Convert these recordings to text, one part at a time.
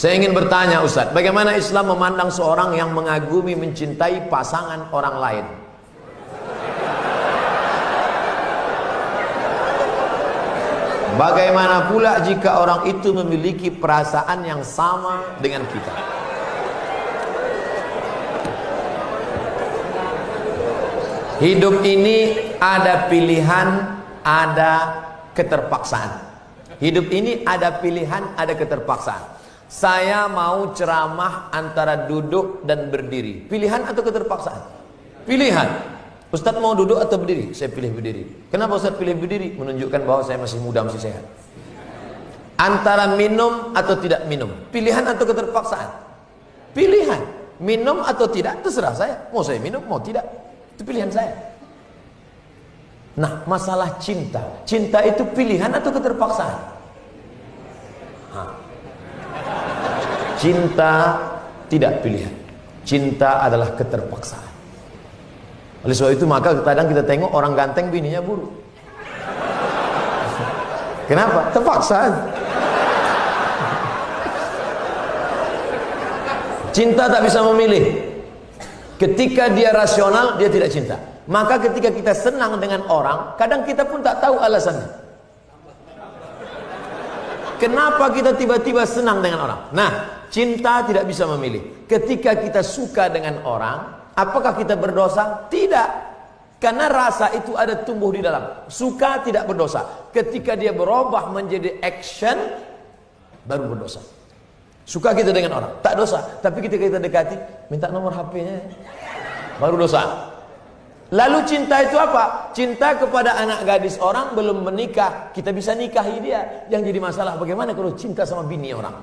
Saya ingin bertanya Ustaz, bagaimana Islam memandang seorang yang mengagumi, mencintai pasangan orang lain? Bagaimana pula jika orang itu memiliki perasaan yang sama dengan kita? Hidup ini ada pilihan, ada keterpaksaan. Hidup ini ada pilihan, ada keterpaksaan. Saya mau ceramah antara duduk dan berdiri. Pilihan atau keterpaksaan? Pilihan. Ustaz mau duduk atau berdiri? Saya pilih berdiri. Kenapa Ustaz pilih berdiri? Menunjukkan bahwa saya masih muda, masih sehat. Antara minum atau tidak minum. Pilihan atau keterpaksaan? Pilihan. Minum atau tidak, terserah saya. Mau saya minum, mau tidak. Itu pilihan saya. Nah, masalah cinta. Cinta itu pilihan atau keterpaksaan? Cinta tidak pilihan. Cinta adalah keterpaksaan. Oleh sebab itu maka kadang kita tengok orang ganteng bininya buruk. Kenapa? Terpaksa. Cinta tak bisa memilih. Ketika dia rasional, dia tidak cinta. Maka ketika kita senang dengan orang, kadang kita pun tak tahu alasannya. Kenapa kita tiba-tiba senang dengan orang? Nah, cinta tidak bisa memilih. Ketika kita suka dengan orang, apakah kita berdosa? Tidak. Karena rasa itu ada tumbuh di dalam. Suka tidak berdosa. Ketika dia berubah menjadi action, baru berdosa. Suka kita dengan orang, tak dosa. Tapi ketika kita dekati, minta nomor HP-nya, baru dosa. Lalu cinta itu apa? Cinta kepada anak gadis orang belum menikah, kita bisa nikahi dia. Yang jadi masalah bagaimana kalau cinta sama bini orang?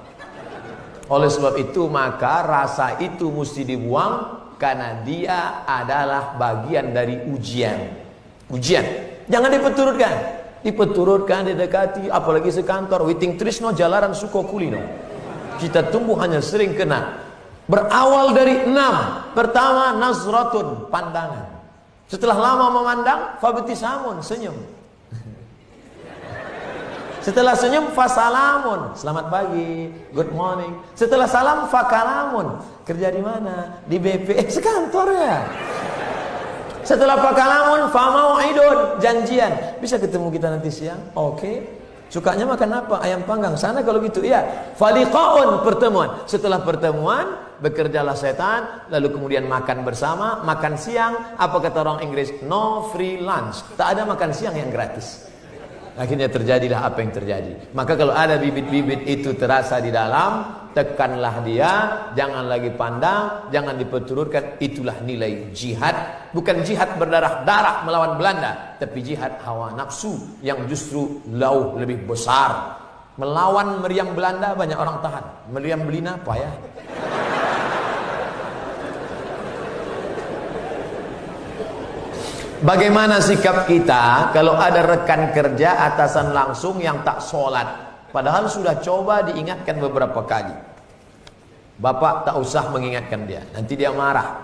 Oleh sebab itu maka rasa itu mesti dibuang, karena dia adalah bagian dari ujian. Ujian. Jangan dipeturutkan. Dipeturutkan, didekati, apalagi sekantor. Witing trisno jalaran suko kulino. Kita tumbuh hanya sering kena. Berawal dari 6. Pertama, nazratun, pandangan. Setelah lama memandang, fabtisamun, senyum. Setelah senyum, fasalamun, selamat pagi, good morning. Setelah salam, fakalamun, kerja di mana? Di BP, sekantor ya. Setelah fakalamun, famau'idun, janjian. Bisa ketemu kita nanti siang? Oke. Sukanya makan apa? Ayam panggang. Sana kalau gitu, iya. Faliqaun, pertemuan. Setelah pertemuan, bekerjalah setan, lalu kemudian makan bersama, makan siang. Apa kata orang Inggris? No free lunch. Tak ada makan siang yang gratis. Akhirnya terjadilah apa yang terjadi. Maka kalau ada bibit-bibit itu terasa di dalam, tekanlah dia, jangan lagi pandang, jangan diperturutkan. Itulah nilai jihad. Bukan jihad berdarah-darah melawan Belanda, tapi jihad hawa nafsu yang justru jauh lebih besar. Melawan meriam Belanda banyak orang tahan. Meriam Belina apa ya? Bagaimana sikap kita kalau ada rekan kerja atasan langsung yang tak sholat, padahal sudah coba diingatkan beberapa kali. Bapak tak usah mengingatkan dia, nanti dia marah.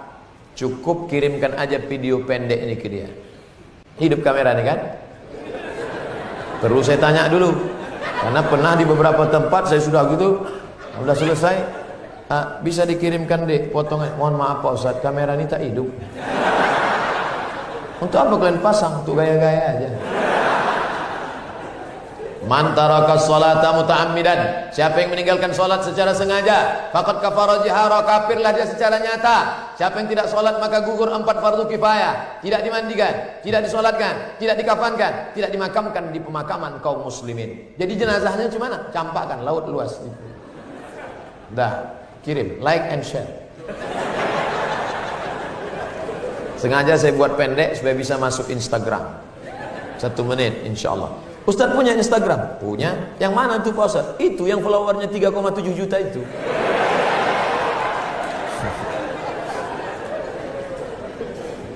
Cukup kirimkan aja video pendek ini ke dia. Hidup kamera nih kan? Perlu saya tanya dulu, karena pernah di beberapa tempat saya sudah gitu, sudah selesai, bisa dikirimkan deh potongan. Mohon maaf Pak Ustadz, kamera ini tak hidup. Untuk apa kalian pasang? Untuk gaya-gaya aja. Man taraka sholata muta'ammidan, siapa yang meninggalkan sholat secara sengaja, faqad kafara jihara, kafirlah dia secara nyata. Siapa yang tidak sholat maka gugur 4 fardu kifayah. Tidak dimandikan, tidak disolatkan, tidak dikafankan, tidak dimakamkan di pemakaman kaum muslimin. Jadi jenazahnya cuma mana? Campakkan laut luas. Dah, kirim, like and share. Sengaja saya buat pendek supaya bisa masuk Instagram. 1 menit insya Allah. Ustadz punya Instagram? Punya. Yang mana tuh Pak Ustadz? Itu yang followernya 3,7 juta itu.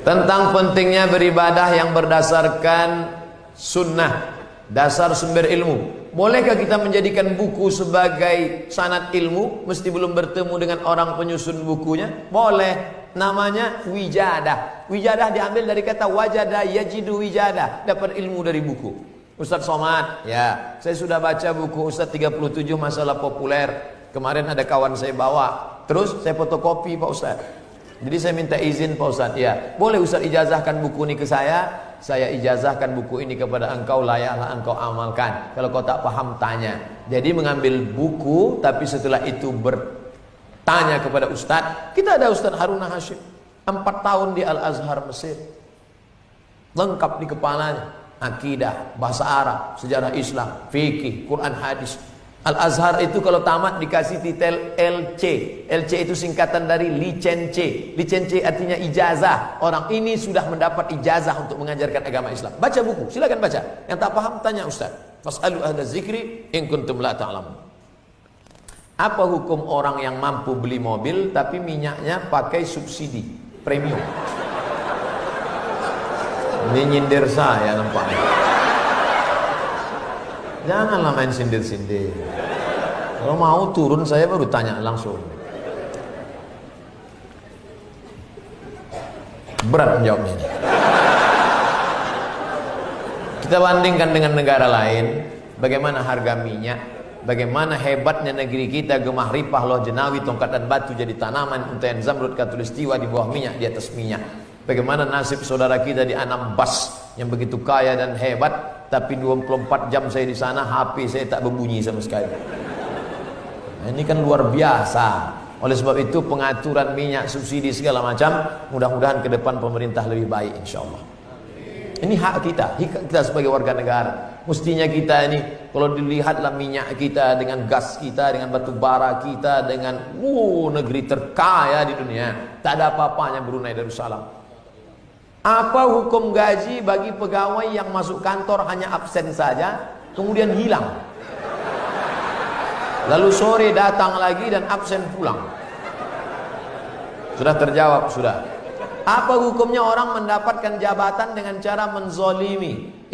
Tentang pentingnya beribadah yang berdasarkan sunnah, dasar sumber ilmu. Bolehkah kita menjadikan buku sebagai sanad ilmu mesti belum bertemu dengan orang penyusun bukunya? Boleh. Namanya wijadah. Wijadah diambil dari kata wajada yajidu wijadah, dapat ilmu dari buku. Ustadz Somad, ya, saya sudah baca buku Ustadz 37 masalah populer. Kemarin ada kawan saya bawa, terus saya fotokopi Pak Ustaz. Jadi saya minta izin Pak Ustaz, ya boleh Ustaz ijazahkan buku ini ke saya ijazahkan buku ini kepada engkau, layaklah engkau amalkan. Kalau kau tak paham tanya. Jadi mengambil buku, tapi setelah itu bertanya kepada Ustaz. Kita ada Ustaz Haruna Hashim, 4 tahun di Al-Azhar Mesir, lengkap di kepalanya, akidah, bahasa Arab, sejarah Islam, fikih, Quran, hadis. Al-Azhar itu kalau tamat dikasih titel LC. LC itu singkatan dari licence. Licence artinya ijazah. Orang ini sudah mendapat ijazah untuk mengajarkan agama Islam. Baca buku, silakan baca. Yang tak paham tanya Ustaz. Fas'alu ahla zikri in kuntum la ta'lamun. Apa hukum orang yang mampu beli mobil tapi minyaknya pakai subsidi premium? Ini nyindir saya nampaknya. Janganlah main sindir-sindir. Kalau mau turun saya baru tanya langsung. Berat menjawabnya ini. Kita bandingkan dengan negara lain, bagaimana harga minyak, bagaimana hebatnya negeri kita, gemah ripah, loh jenawi, tongkat dan batu jadi tanaman, untayan zamrud, katulistiwa di bawah minyak, di atas minyak. Bagaimana nasib saudara kita di Anambas yang begitu kaya dan hebat, tapi 24 jam saya di sana, HP saya tak berbunyi sama sekali. Nah, ini kan luar biasa. Oleh sebab itu pengaturan minyak, subsidi segala macam, mudah-mudahan ke depan pemerintah lebih baik insyaallah. Ini hak kita sebagai warga negara. Mestinya kita ini kalau dilihatlah minyak kita dengan gas kita, dengan batu bara kita, dengan negeri terkaya di dunia, tak ada apa-apanya Brunei Darussalam. Apa hukum gaji bagi pegawai yang masuk kantor hanya absen saja, kemudian hilang, lalu sore datang lagi dan absen pulang? Sudah terjawab, sudah. Apa hukumnya orang mendapatkan jabatan dengan cara menzolimi?